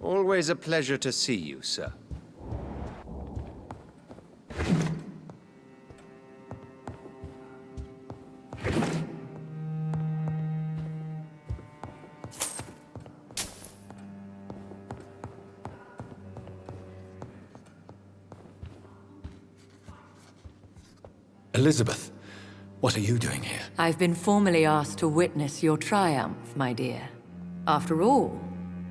Always a pleasure to see you, sir. Elizabeth, what are you doing here? I've been formally asked to witness your triumph, my dear. After all,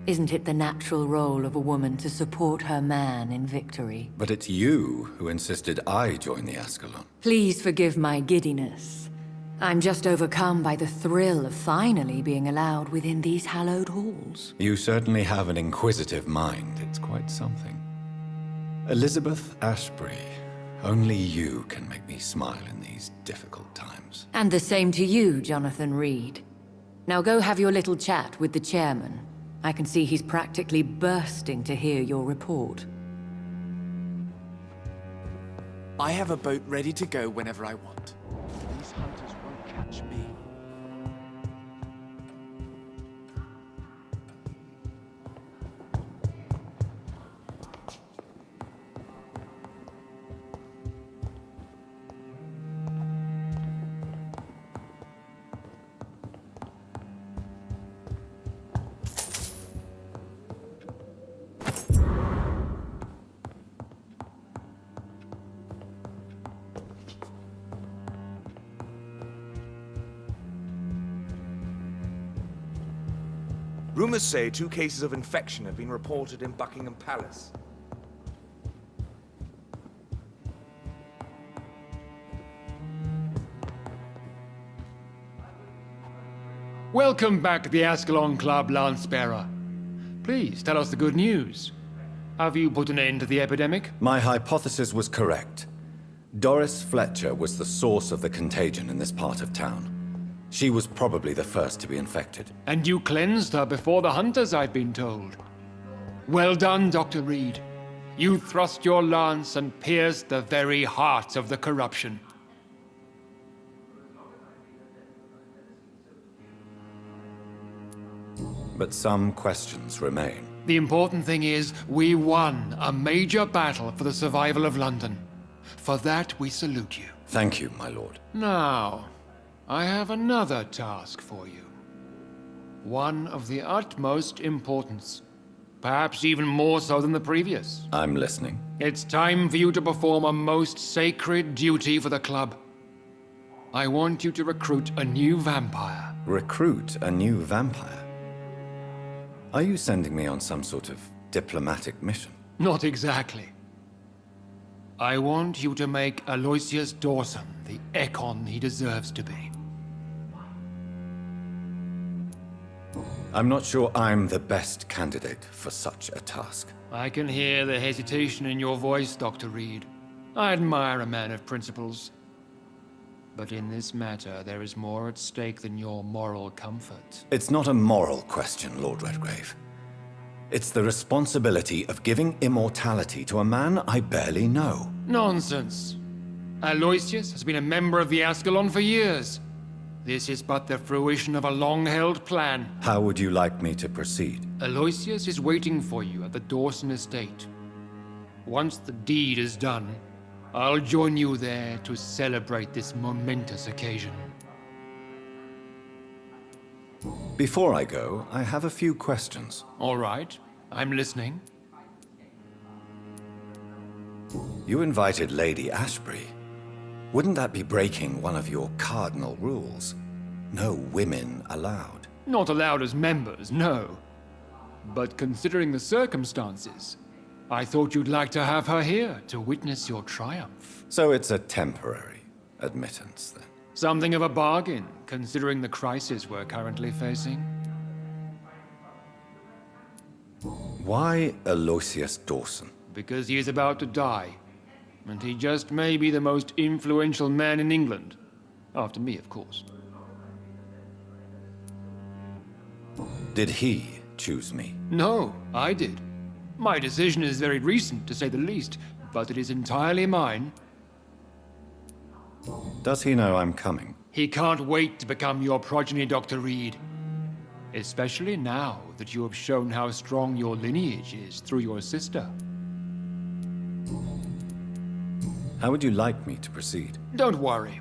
isn't it the natural role of a woman to support her man in victory? But it's you who insisted I join the Ascalon. Please forgive my giddiness. I'm just overcome by the thrill of finally being allowed within these hallowed halls. You certainly have an inquisitive mind. It's quite something. Elizabeth Ashbury, only you can make me smile in these difficult times. And the same to you, Jonathan Reed. Now go have your little chat with the chairman. I can see he's practically bursting to hear your report. I have a boat ready to go whenever I want. These hunters won't catch me. Rumors say 2 cases of infection have been reported in Buckingham Palace. Welcome back to the Ascalon Club, Lance-Bearer. Please, tell us the good news. Have you put an end to the epidemic? My hypothesis was correct. Doris Fletcher was the source of the contagion in this part of town. She was probably the first to be infected. And you cleansed her before the hunters, I've been told. Well done, Dr. Reed. You thrust your lance and pierced the very heart of the corruption. But some questions remain. The important thing is, we won a major battle for the survival of London. For that, we salute you. Thank you, my lord. Now, I have another task for you. One of the utmost importance. Perhaps even more so than the previous. I'm listening. It's time for you to perform a most sacred duty for the club. I want you to recruit a new vampire. Recruit a new vampire? Are you sending me on some sort of diplomatic mission? Not exactly. I want you to make Aloysius Dawson the Ekon he deserves to be. I'm not sure I'm the best candidate for such a task. I can hear the hesitation in your voice, Dr. Reed. I admire a man of principles. But in this matter, there is more at stake than your moral comfort. It's not a moral question, Lord Redgrave. It's the responsibility of giving immortality to a man I barely know. Nonsense. Aloysius has been a member of the Ascalon for years. This is but the fruition of a long-held plan. How would you like me to proceed? Aloysius is waiting for you at the Dawson estate. Once the deed is done, I'll join you there to celebrate this momentous occasion. Before I go, I have a few questions. All right, I'm listening. You invited Lady Ashbury. Wouldn't that be breaking one of your cardinal rules? No women allowed. Not allowed as members, no. But considering the circumstances, I thought you'd like to have her here to witness your triumph. So it's a temporary admittance, then? Something of a bargain, considering the crisis we're currently facing. Why Aloysius Dawson? Because he is about to die. And he just may be the most influential man in England. After me, of course. Did he choose me? No, I did. My decision is very recent, to say the least, but it is entirely mine. Does he know I'm coming? He can't wait to become your progeny, Dr. Reed. especially now that you have shown how strong your lineage is through your sister. How would you like me to proceed? Don't worry.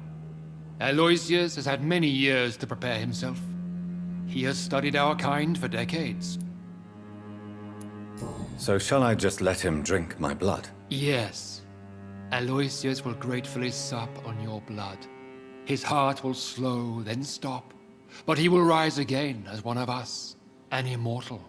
Aloysius has had many years to prepare himself. He has studied our kind for decades. So shall I just let him drink my blood? Yes. Aloysius will gratefully sup on your blood. His heart will slow, then stop. But he will rise again as one of us, an immortal.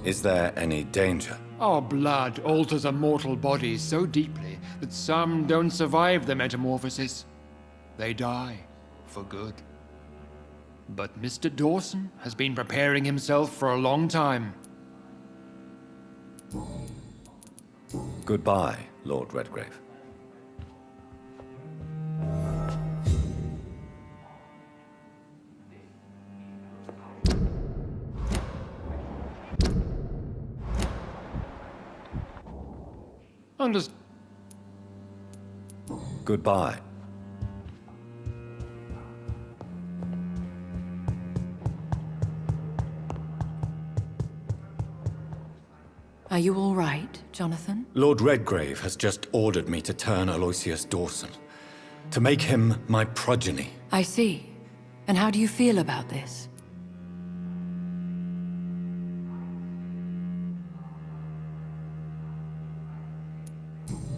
Is there any danger? Our blood alters a mortal body so deeply that some don't survive the metamorphosis. They die for good. But Mr. Dawson has been preparing himself for a long time. Goodbye, Lord Redgrave. Goodbye. Are you all right, Jonathan? Lord Redgrave has just ordered me to turn Aloysius Dawson, to make him my progeny. I see. And how do you feel about this?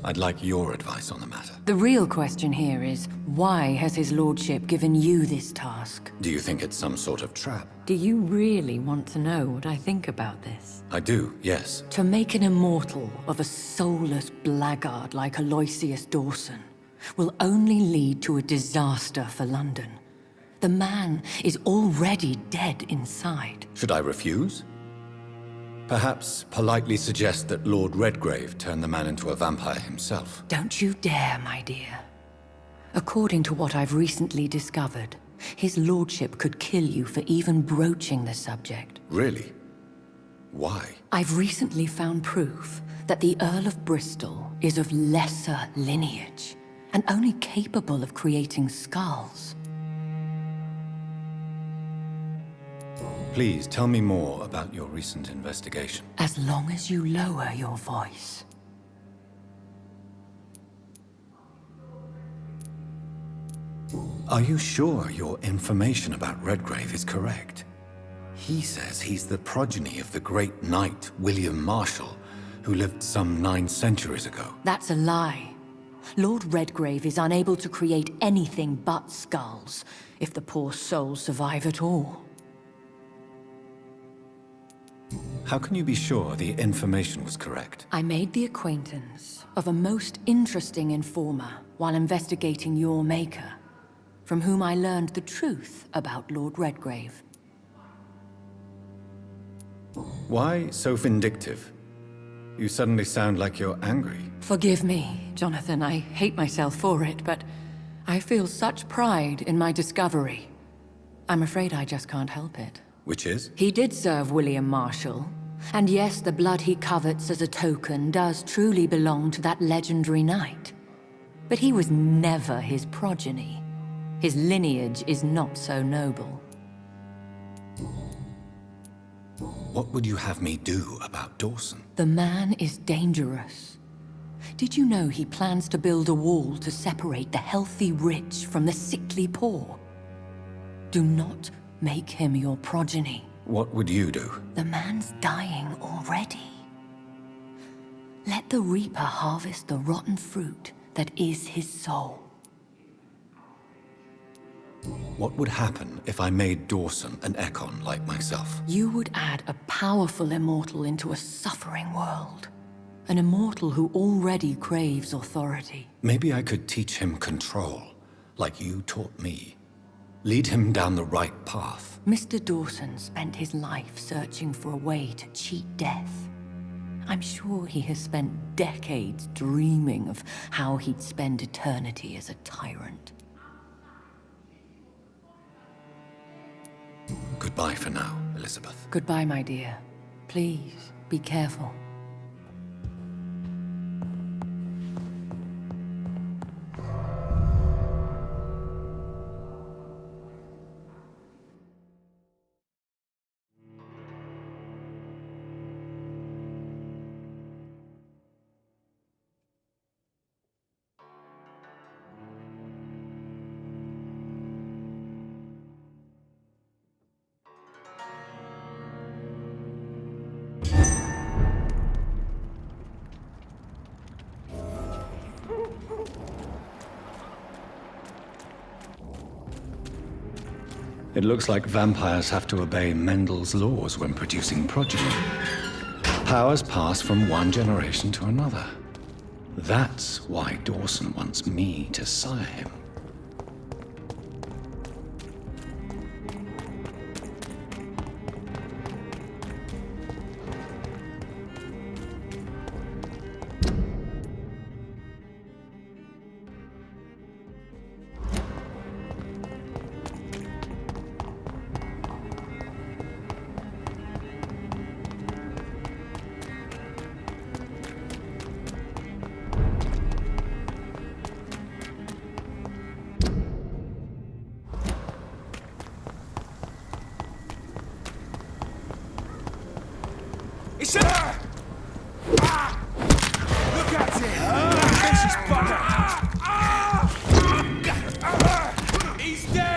I'd like your advice on the matter. The real question here is, why has his lordship given you this task? Do you think it's some sort of trap? Do you really want to know what I think about this? I do, yes. To make an immortal of a soulless blackguard like Aloysius Dawson will only lead to a disaster for London. The man is already dead inside. Should I refuse? Perhaps politely suggest that Lord Redgrave turn the man into a vampire himself. Don't you dare, my dear. According to what I've recently discovered, his lordship could kill you for even broaching the subject. Really? Why? I've recently found proof that the Earl of Bristol is of lesser lineage and only capable of creating skulls. Please tell me more about your recent investigation. As long as you lower your voice. Are you sure your information about Redgrave is correct? He says he's the progeny of the great knight William Marshall, who lived some 9 centuries ago. That's a lie. Lord Redgrave is unable to create anything but skulls, if the poor souls survive at all. How can you be sure the information was correct? I made the acquaintance of a most interesting informer while investigating your maker, from whom I learned the truth about Lord Redgrave. Why so vindictive? You suddenly sound like you're angry. Forgive me, Jonathan. I hate myself for it, but I feel such pride in my discovery. I'm afraid I just can't help it. Which is? He did serve William Marshall. And yes, the blood he covets as a token does truly belong to that legendary knight. But he was never his progeny. His lineage is not so noble. What would you have me do about Dawson? The man is dangerous. Did you know he plans to build a wall to separate the healthy rich from the sickly poor? Do not make him your progeny. What would you do? The man's dying already. Let the reaper harvest the rotten fruit that is his soul. What would happen if I made Dawson an Ekon like myself? You would add a powerful immortal into a suffering world. An immortal who already craves authority. Maybe I could teach him control, like you taught me. Lead him down the right path. Mr. Dawson spent his life searching for a way to cheat death. I'm sure he has spent decades dreaming of how he'd spend eternity as a tyrant. Goodbye for now, Elizabeth. Goodbye, my dear. Please, be careful. It looks like vampires have to obey Mendel's laws when producing progeny. Powers pass from one generation to another. That's why Dawson wants me to sire him. It's Look at him! I think she's buggered! He's dead!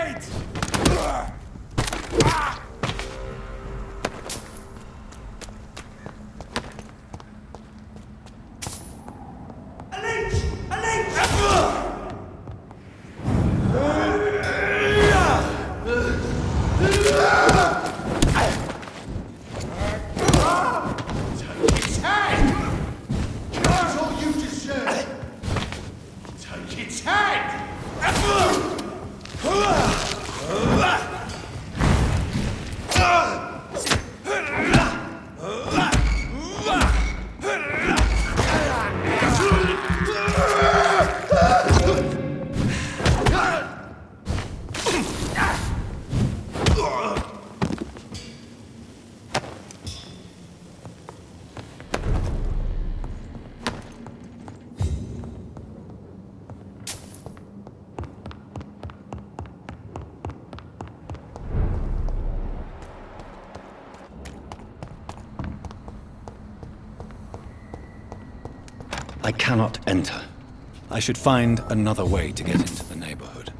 I cannot enter. I should find another way to get into the neighborhood.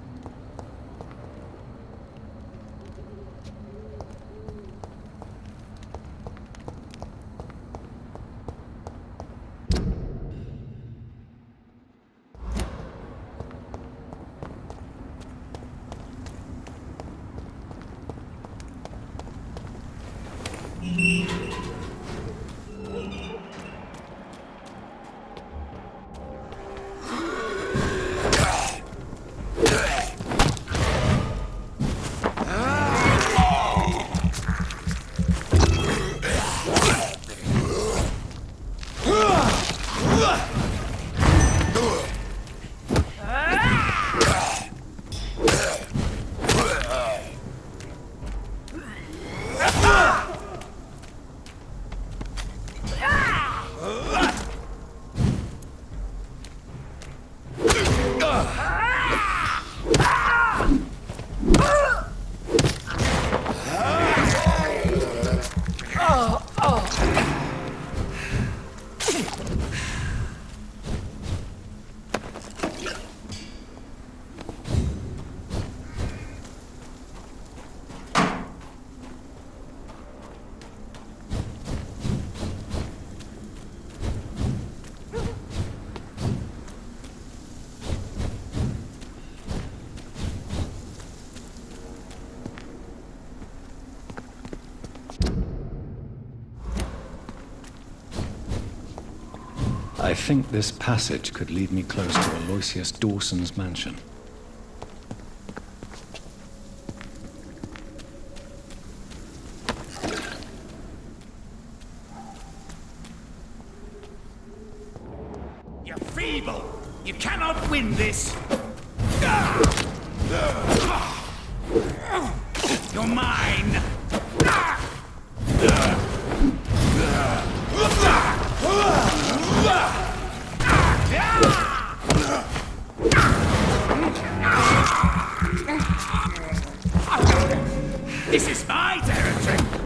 I think this passage could lead me close to Aloysius Dawson's mansion. You're feeble! You cannot win this! You're mine! This is my territory!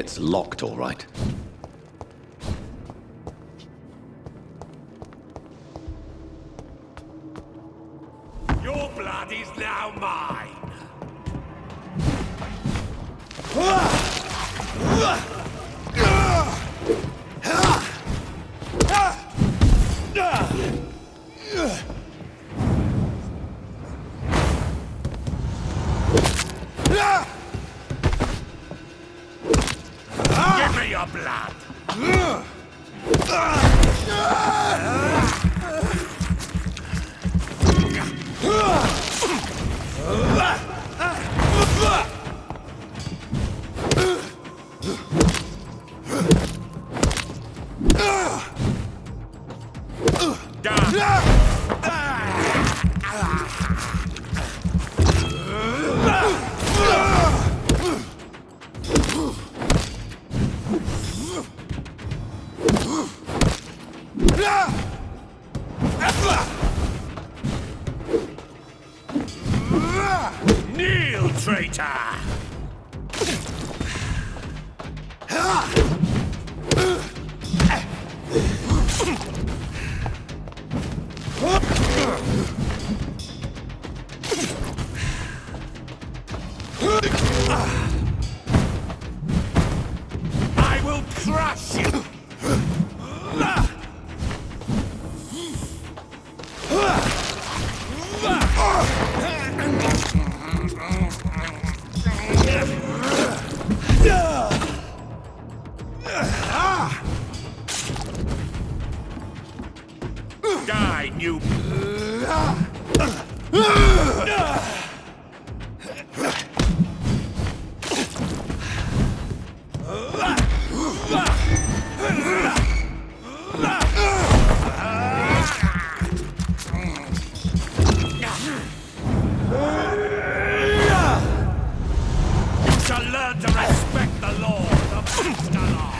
It's locked, all right. Your blood is now mine. Give me your blood. Kneel, traitor! I will crush you! Die, new... You shall learn to respect the Lord of Astalon.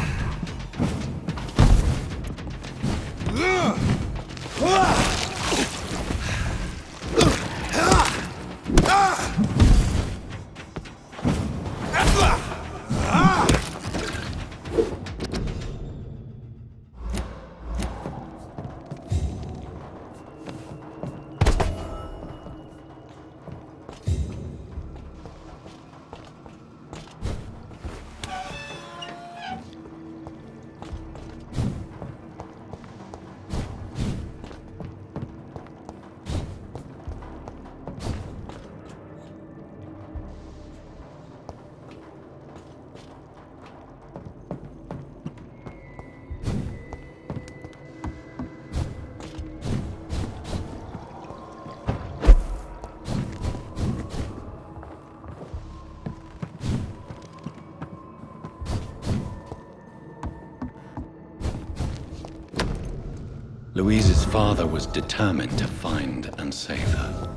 Louise's father was determined to find and save her.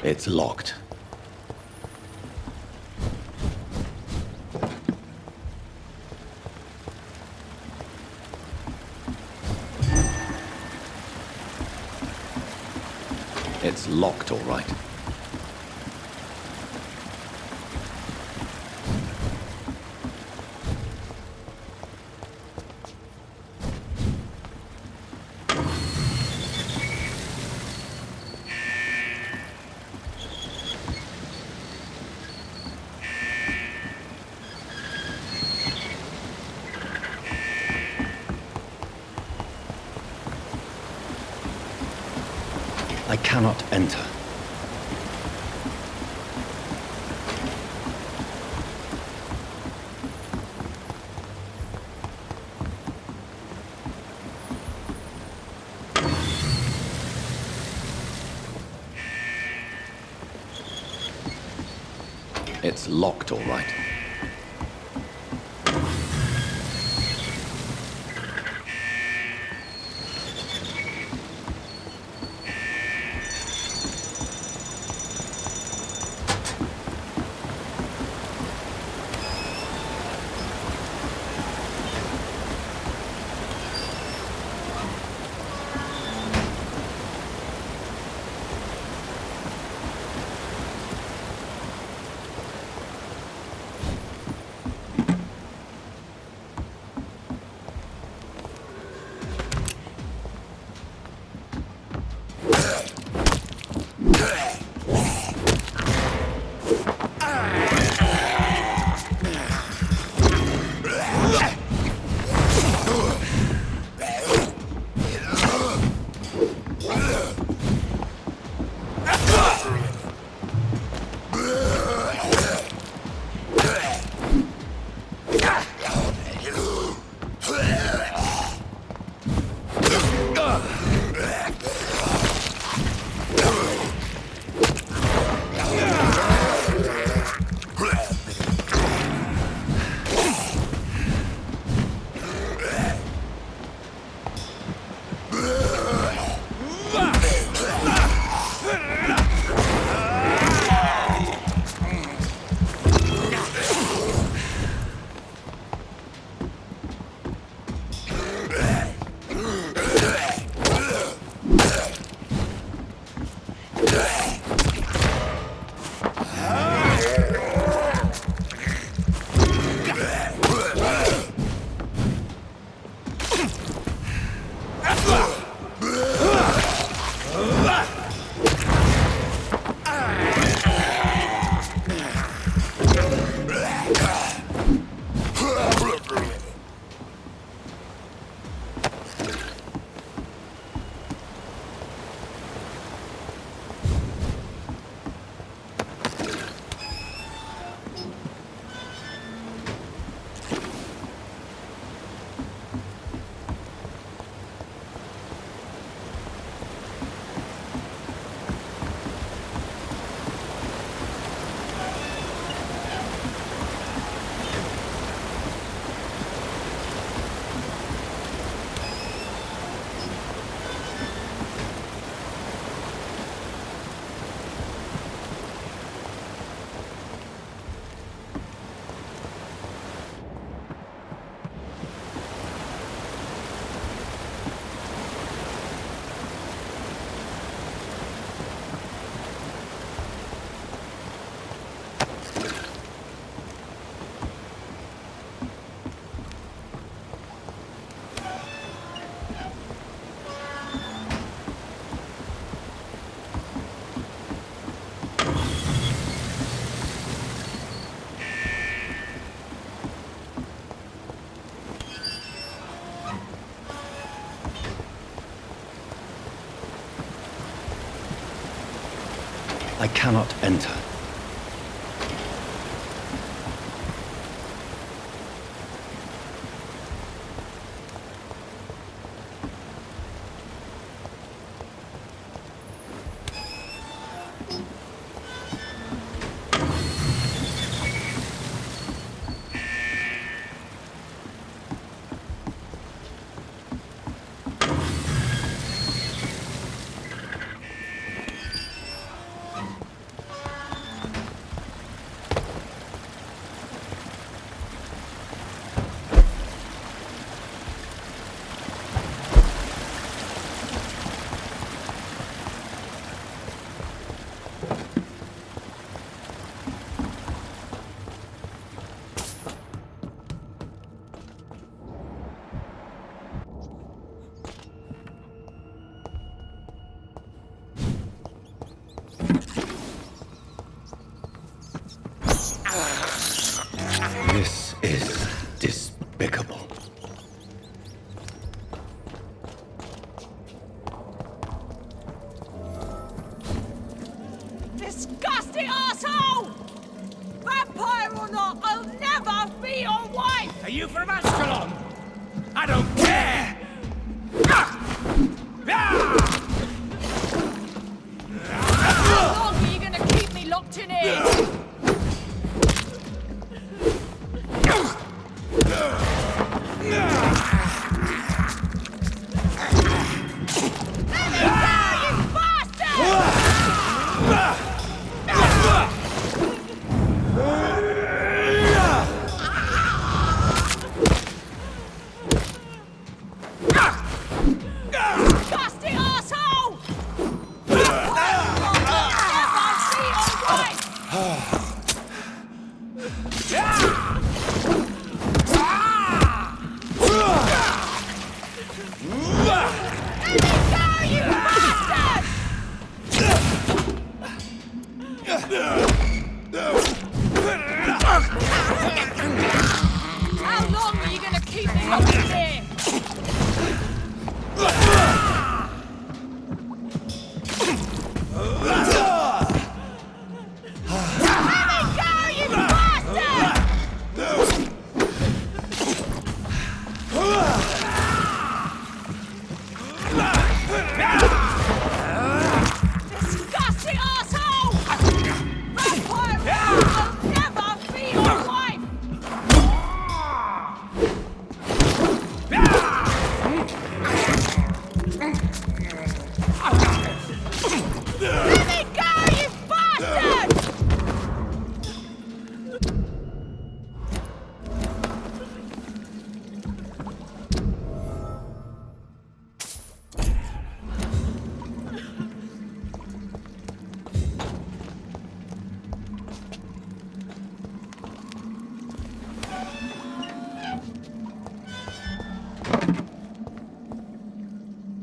It's locked. It's locked, all right. I cannot enter. It's locked, all right. I cannot enter. This is despicable. Disgusting arsehole! Vampire or not, I'll never be your wife! Are you from Ascalon? I don't care! Ah! Ah! How long are you gonna keep me locked in here? leave me alone here! Disgusting asshole! Vampire will never be your wife! Let me go, you bastard!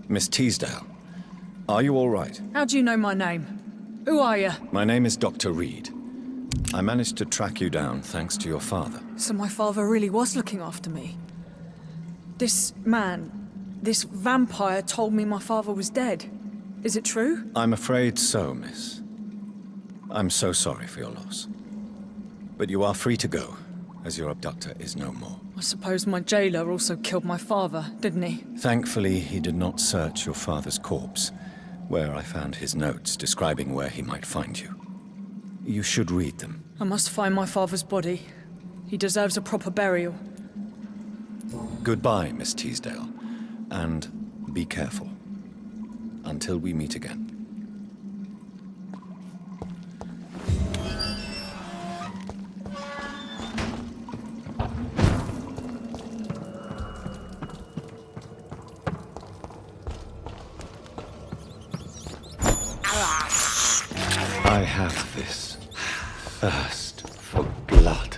Miss Teasdale, are you all right? How do you know my name? Who are you? My name is Dr. Reed. I managed to track you down thanks to your father. So my father really was looking after me. This man, this vampire told me my father was dead. Is it true? I'm afraid so, miss. I'm so sorry for your loss. But you are free to go, as your abductor is no more. I suppose my jailer also killed my father, didn't he? Thankfully, he did not search your father's corpse, where I found his notes describing where he might find you. You should read them. I must find my father's body. He deserves a proper burial. Goodbye, Miss Teasdale, and be careful. Until we meet again. I have this thirst for blood.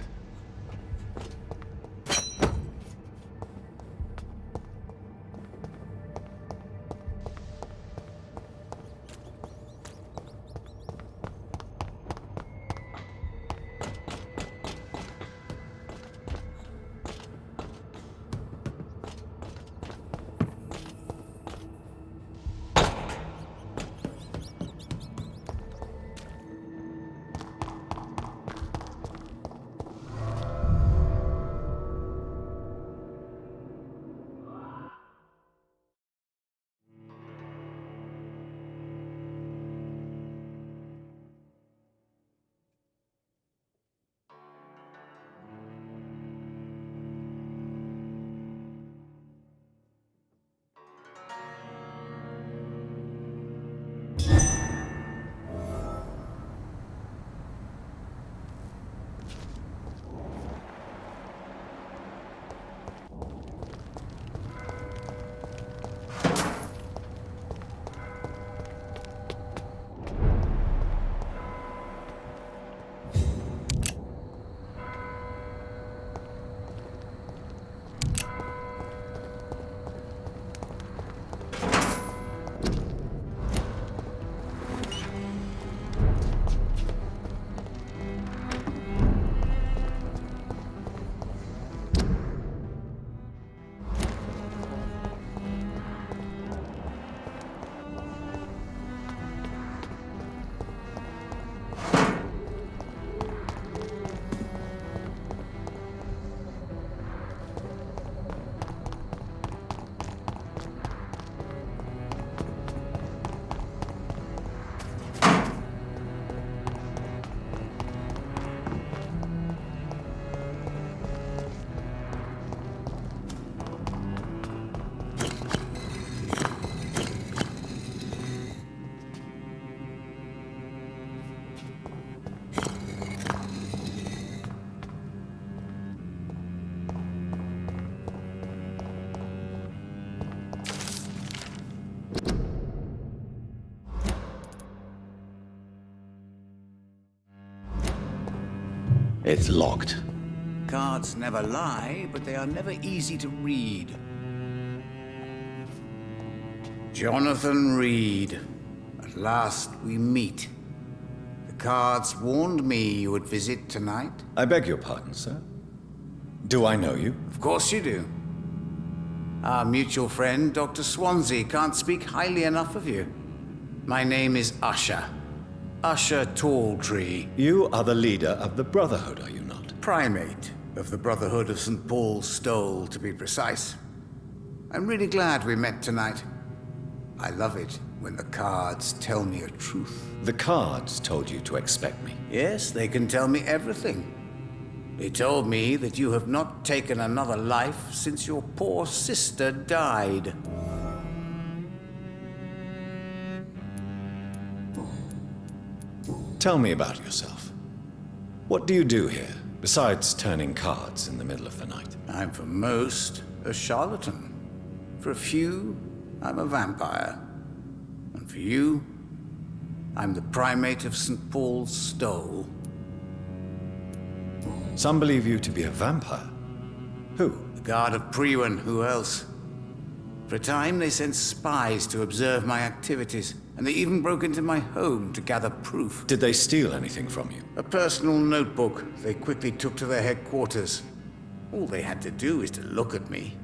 It's locked. Cards never lie, but they are never easy to read. Jonathan Reed. At last we meet. The cards warned me you would visit tonight. I beg your pardon, sir. Do I know you? Of course you do. Our mutual friend, Dr. Swansea, can't speak highly enough of you. My name is Usher. Usher Talltree. You are the leader of the Brotherhood, are you not? Primate of the Brotherhood of St. Paul's Stole, to be precise. I'm really glad we met tonight. I love it when the cards tell me a truth. The cards told you to expect me. Yes, they can tell me everything. They told me that you have not taken another life since your poor sister died. Tell me about yourself. What do you do here, besides turning cards in the middle of the night? I'm for most a charlatan. For a few, I'm a vampire. And for you, I'm the primate of St. Paul's Stole. Some believe you to be a vampire. Who? The Guard of Priwen, who else? For a time, they sent spies to observe my activities, and they even broke into my home to gather proof. Did they steal anything from you? A personal notebook they quickly took to their headquarters. All they had to do is to look at me.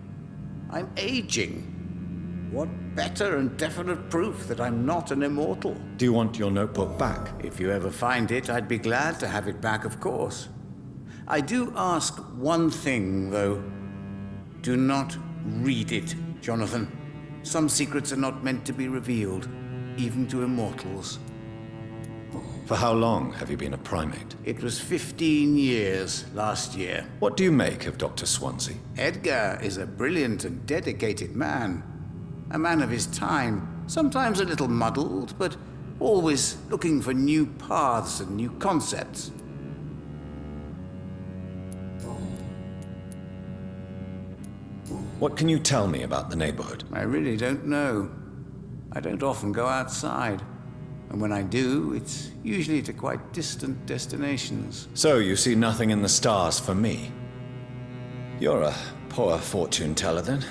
I'm aging. What better and definite proof that I'm not an immortal? Do you want your notebook back? If you ever find it, I'd be glad to have it back, of course. I do ask one thing, though. Do not read it, Jonathan. Some secrets are not meant to be revealed, even to immortals. For how long have you been a primate? It was 15 years last year. What do you make of Dr. Swansea? Edgar is a brilliant and dedicated man. A man of his time, sometimes a little muddled, but always looking for new paths and new concepts. What can you tell me about the neighborhood? I really don't know. I don't often go outside. And when I do, it's usually to quite distant destinations. So you see nothing in the stars for me? You're a poor fortune teller, then?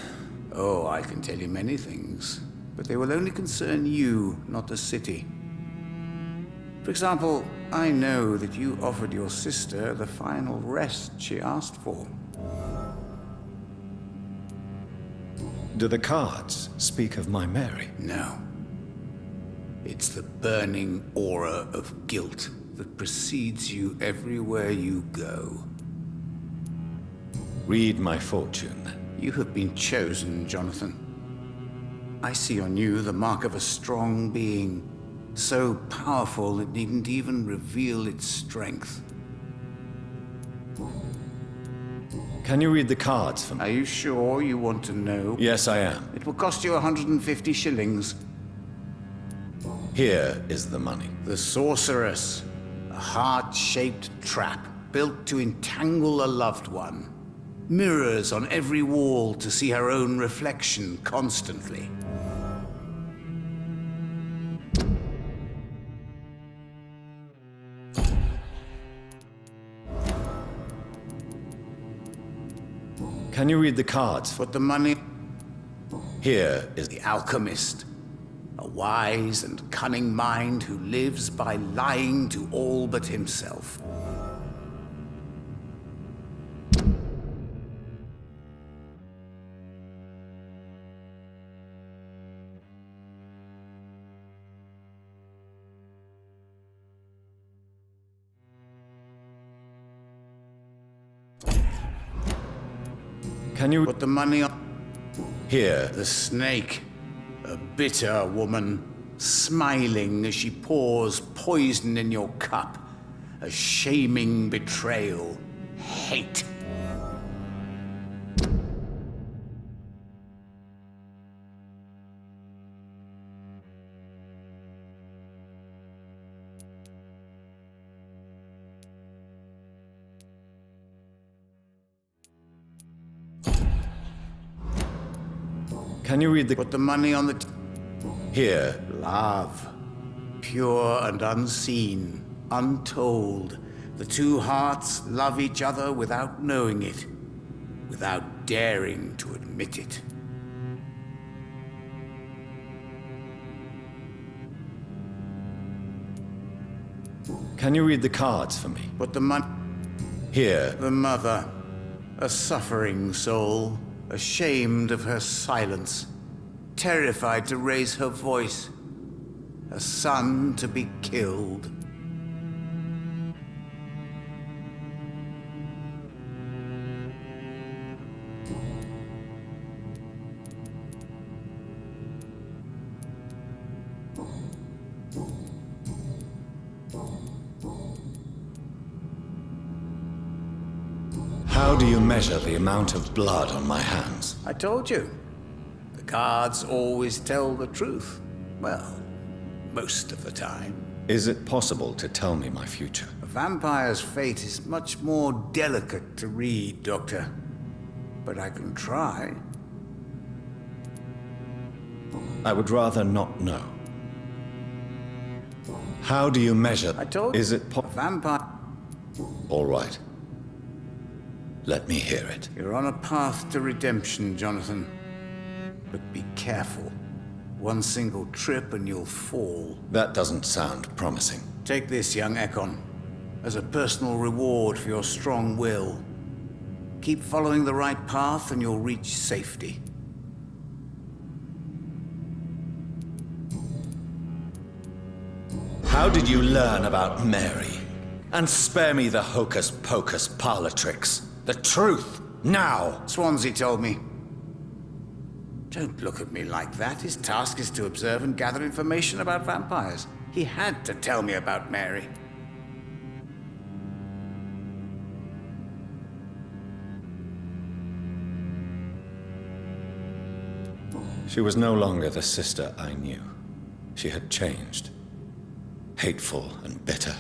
Oh, I can tell you many things. But they will only concern you, not the city. For example, I know that you offered your sister the final rest she asked for. Do the cards speak of my Mary? No. It's the burning aura of guilt that precedes you everywhere you go. Read my fortune, then. You have been chosen, Jonathan. I see on you the mark of a strong being, so powerful it needn't even reveal its strength. Can you read the cards for me? Are you sure you want to know? Yes, I am. It will cost you 150 shillings. Here is the money. The Sorceress, a heart-shaped trap built to entangle a loved one. Mirrors on every wall to see her own reflection constantly. Can you read the cards? Put the money... Here is The Alchemist. A wise and cunning mind who lives by lying to all but himself. Can you... Put the money on... Here. The Snake. A bitter woman, smiling as she pours poison in your cup. A shaming betrayal. Hate. Can you read the... Put the money on the... Here. Love. Pure and unseen. Untold. The two hearts love each other without knowing it. Without daring to admit it. Can you read the cards for me? Put the money... Here. The mother. A suffering soul. ashamed of her silence, terrified to raise her voice, a son to be killed. How do you measure the amount of blood on my hands? I told you. The cards always tell the truth. Well, most of the time. Is it possible to tell me my future? A vampire's fate is much more delicate to read, Doctor. But I can try. I would rather not know. How do you measure? I told you. Is it A vampire... All right. Let me hear it. You're on a path to redemption, Jonathan. But be careful. One single trip and you'll fall. That doesn't sound promising. Take this, young Ekon, as a personal reward for your strong will. Keep following the right path and you'll reach safety. How did you learn about Mary? And spare me the hocus-pocus parlor tricks. The truth, now! Swansea told me. Don't look at me like that. His task is to observe and gather information about vampires. He had to tell me about Mary. She was no longer the sister I knew. She had changed. Hateful and bitter.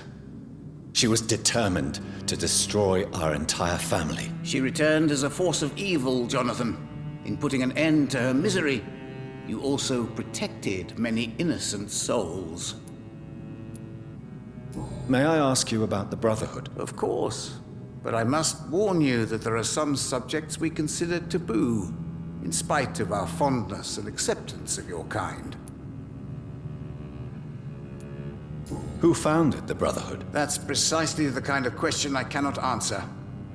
She was determined to destroy our entire family. She returned as a force of evil, Jonathan. In putting an end to her misery, you also protected many innocent souls. May I ask you about the Brotherhood? Of course. But I must warn you that there are some subjects we consider taboo, in spite of our fondness and acceptance of your kind. Who founded the Brotherhood? That's precisely the kind of question I cannot answer.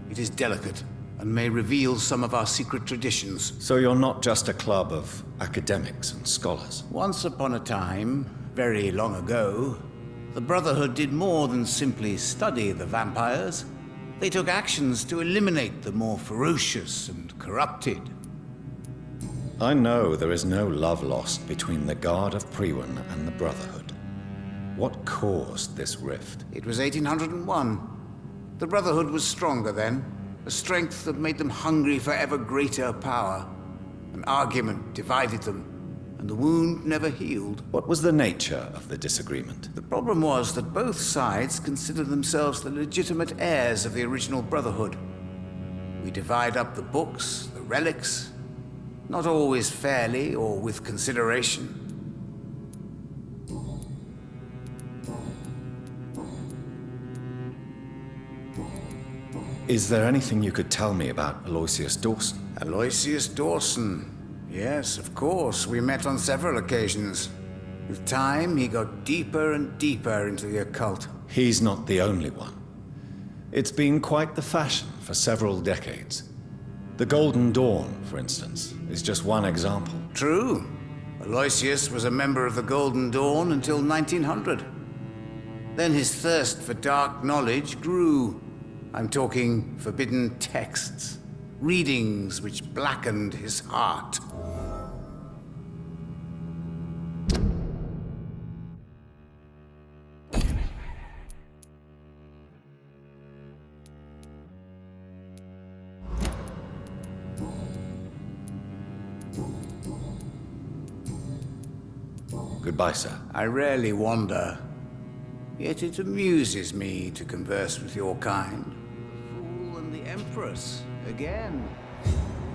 It is delicate, and may reveal some of our secret traditions. So you're not just a club of academics and scholars? Once upon a time, very long ago, the Brotherhood did more than simply study the vampires. They took actions to eliminate the more ferocious and corrupted. I know there is no love lost between the Guard of Priwen and the Brotherhood. What caused this rift? It was 1801. The Brotherhood was stronger then, a strength that made them hungry for ever greater power. An argument divided them, and the wound never healed. What was the nature of the disagreement? The problem was that both sides considered themselves the legitimate heirs of the original Brotherhood. We divide up the books, the relics, not always fairly or with consideration. Is there anything you could tell me about Aloysius Dawson? Aloysius Dawson. Yes, of course. We met on several occasions. With time, he got deeper and deeper into the occult. He's not the only one. It's been quite the fashion for several decades. The Golden Dawn, for instance, is just one example. True. Aloysius was a member of the Golden Dawn until 1900. Then his thirst for dark knowledge grew. I'm talking forbidden texts, readings which blackened his heart. Goodbye, sir. I rarely wander, yet it amuses me to converse with your kind. The Fool and the Empress, again.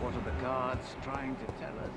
What are the cards trying to tell us?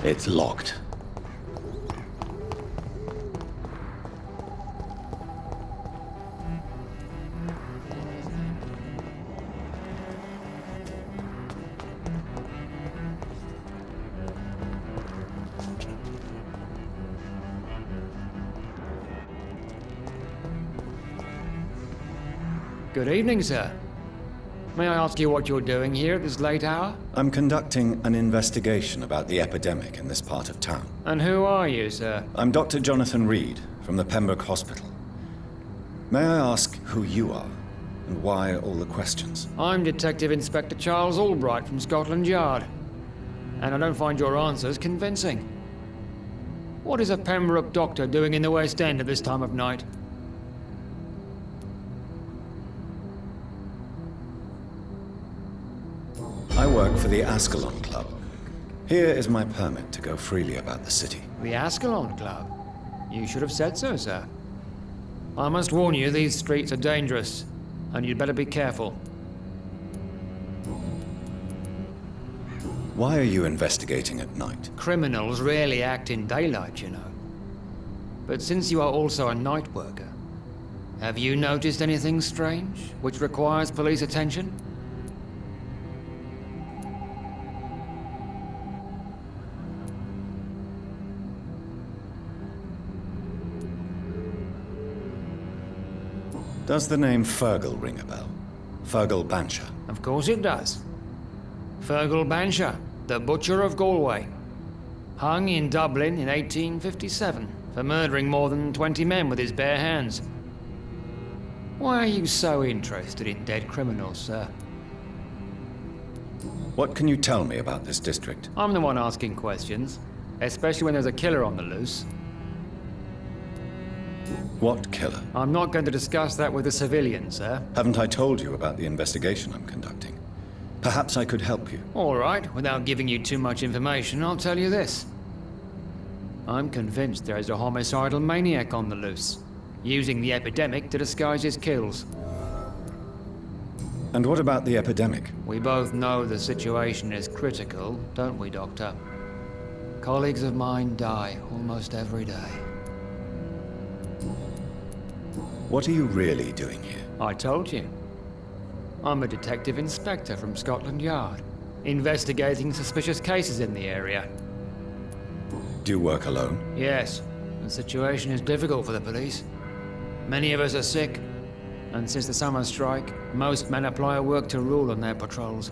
It's locked. Good evening, sir. May I ask you what you're doing here at this late hour? I'm conducting an investigation about the epidemic in this part of town. And who are you, sir? I'm Dr. Jonathan Reed from the Pembroke Hospital. May I ask who you are and why all the questions? I'm Detective Inspector Charles Albright from Scotland Yard. And I don't find your answers convincing. What is a Pembroke doctor doing in the West End at this time of night? I work for the Ascalon Club. Here is my permit to go freely about the city. The Ascalon Club? You should have said so, sir. I must warn you, these streets are dangerous, and you'd better be careful. Why are you investigating at night? Criminals rarely act in daylight, you know. But since you are also a night worker, have you noticed anything strange, which requires police attention? Does the name Fergal ring a bell? Fergal Bancher. Of course it does. Fergal Bancher, the Butcher of Galway. Hung in Dublin in 1857 for murdering more than 20 men with his bare hands. Why are you so interested in dead criminals, sir? What can you tell me about this district? I'm the one asking questions, especially when there's a killer on the loose. What killer? I'm not going to discuss that with a civilian, sir. Haven't I told you about the investigation I'm conducting? Perhaps I could help you. All right, without giving you too much information, I'll tell you this. I'm convinced there is a homicidal maniac on the loose, using the epidemic to disguise his kills. And what about the epidemic? We both know the situation is critical, don't we, Doctor? Colleagues of mine die almost every day. What are you really doing here? I told you. I'm a detective inspector from Scotland Yard, investigating suspicious cases in the area. Do you work alone? Yes, the situation is difficult for the police. Many of us are sick, and since the summer strike, most men apply a work to rule on their patrols.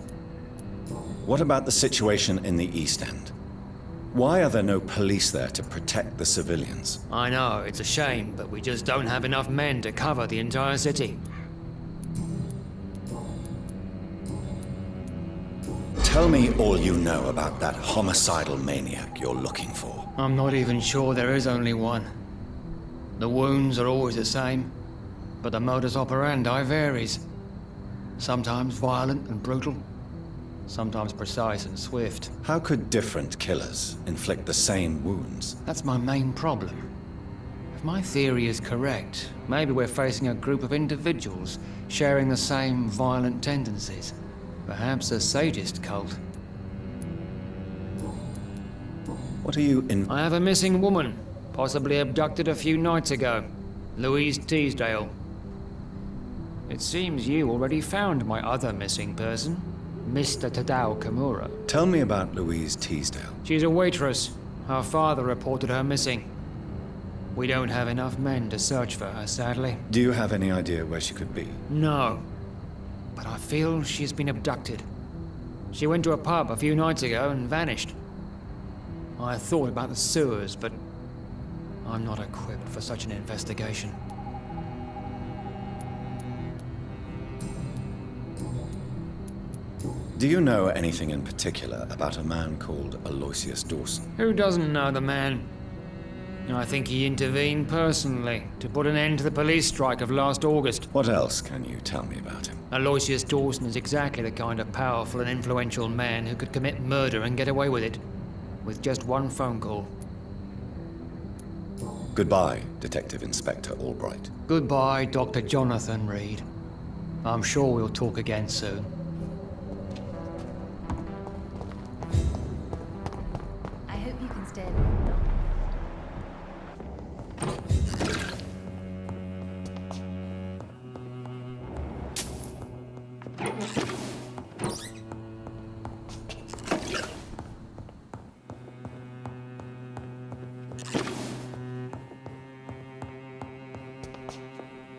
What about the situation in the East End? Why are there no police there to protect the civilians? I know, it's a shame, but we just don't have enough men to cover the entire city. Tell me all you know about that homicidal maniac you're looking for. I'm not even sure there is only one. The wounds are always the same, but the modus operandi varies. Sometimes violent and brutal, sometimes precise and swift. How could different killers inflict the same wounds? That's my main problem. If my theory is correct, maybe we're facing a group of individuals sharing the same violent tendencies. Perhaps a sadist cult. What are you in? I have a missing woman, possibly abducted a few nights ago. Louise Teasdale. It seems you already found my other missing person, Mr. Tadao Kimura. Tell me about Louise Teasdale. She's a waitress. Her father reported her missing. We don't have enough men to search for her, sadly. Do you have any idea where she could be? No. But I feel she's been abducted. She went to a pub a few nights ago and vanished. I thought about the sewers, but I'm not equipped for such an investigation. Do you know anything in particular about a man called Aloysius Dawson? Who doesn't know the man? I think he intervened personally to put an end to the police strike of last August. What else can you tell me about him? Aloysius Dawson is exactly the kind of powerful and influential man who could commit murder and get away with it, with just one phone call. Goodbye, Detective Inspector Albright. Goodbye, Dr. Jonathan Reed. I'm sure we'll talk again soon. I hope you can stay.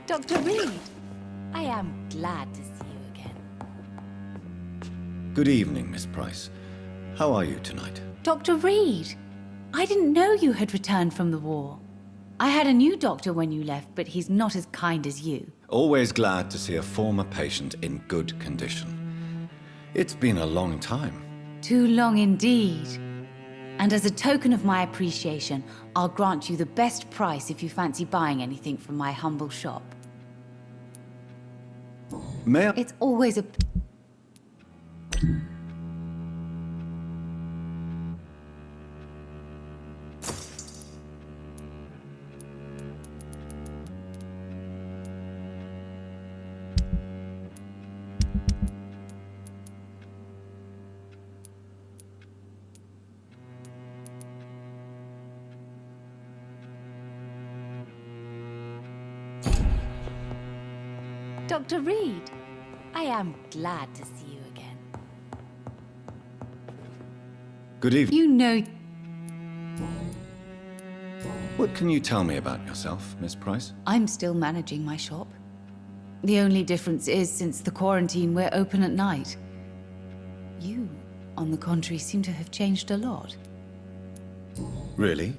Dr. Reed, I am glad to see you again. Good evening, Miss Price. How are you tonight? Dr. Reed, I didn't know you had returned from the war. I had a new doctor when you left, but he's not as kind as you. Always glad to see a former patient in good condition. It's been a long time. Too long indeed. And as a token of my appreciation, I'll grant you the best price if you fancy buying anything from my humble shop. May I? It's always a... Dr. Reed, I am glad to see you again. Good evening. You know... What can you tell me about yourself, Miss Price? I'm still managing my shop. The only difference is, since the quarantine, we're open at night. You, on the contrary, seem to have changed a lot. Really?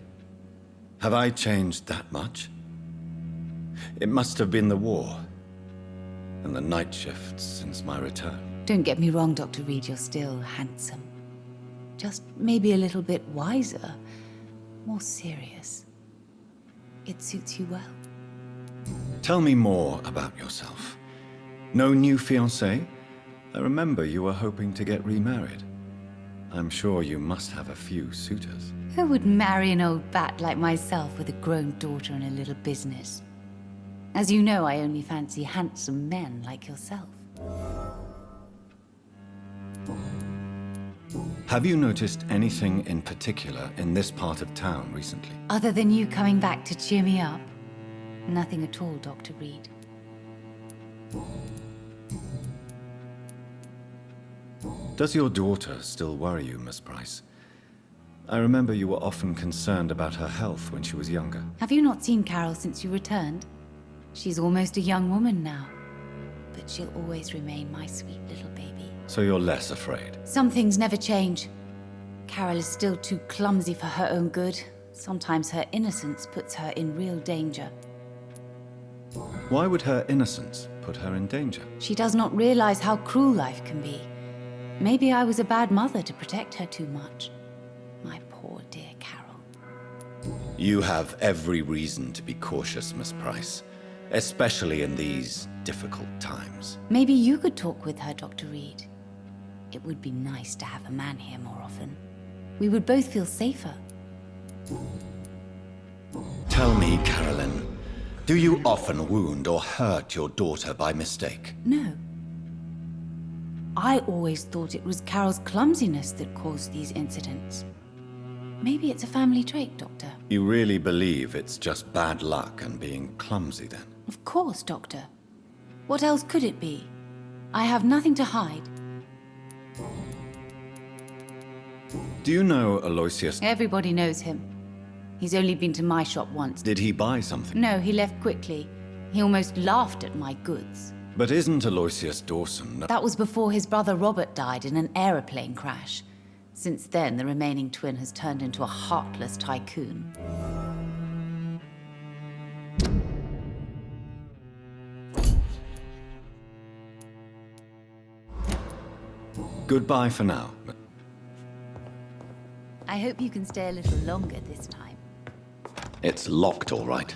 Have I changed that much? It must have been the war and the night shifts since my return. Don't get me wrong, Dr. Reed, you're still handsome. Just maybe a little bit wiser, more serious. It suits you well. Tell me more about yourself. No new fiancé? I remember you were hoping to get remarried. I'm sure you must have a few suitors. Who would marry an old bat like myself with a grown daughter and a little business? As you know, I only fancy handsome men like yourself. Have you noticed anything in particular in this part of town recently? Other than you coming back to cheer me up? Nothing at all, Dr. Reed. Does your daughter still worry you, Miss Price? I remember you were often concerned about her health when she was younger. Have you not seen Carol since you returned? She's almost a young woman now. But she'll always remain my sweet little baby. So you're less afraid? Some things never change. Carol is still too clumsy for her own good. Sometimes her innocence puts her in real danger. Why would her innocence put her in danger? She does not realize how cruel life can be. Maybe I was a bad mother to protect her too much. My poor dear Carol. You have every reason to be cautious, Miss Price. Especially in these difficult times. Maybe you could talk with her, Dr. Reed. It would be nice to have a man here more often. We would both feel safer. Tell me, Carolyn, do you often wound or hurt your daughter by mistake? No. I always thought it was Carol's clumsiness that caused these incidents. Maybe it's a family trait, Doctor. You really believe it's just bad luck and being clumsy, then? Of course, Doctor. What else could it be? I have nothing to hide. Do you know Aloysius? Everybody knows him. He's only been to my shop once. Did he buy something? No, he left quickly. He almost laughed at my goods. But isn't Aloysius Dawson... That was before his brother Robert died in an aeroplane crash. Since then, the remaining twin has turned into a heartless tycoon. Goodbye for now. I hope you can stay a little longer this time. It's locked, all right.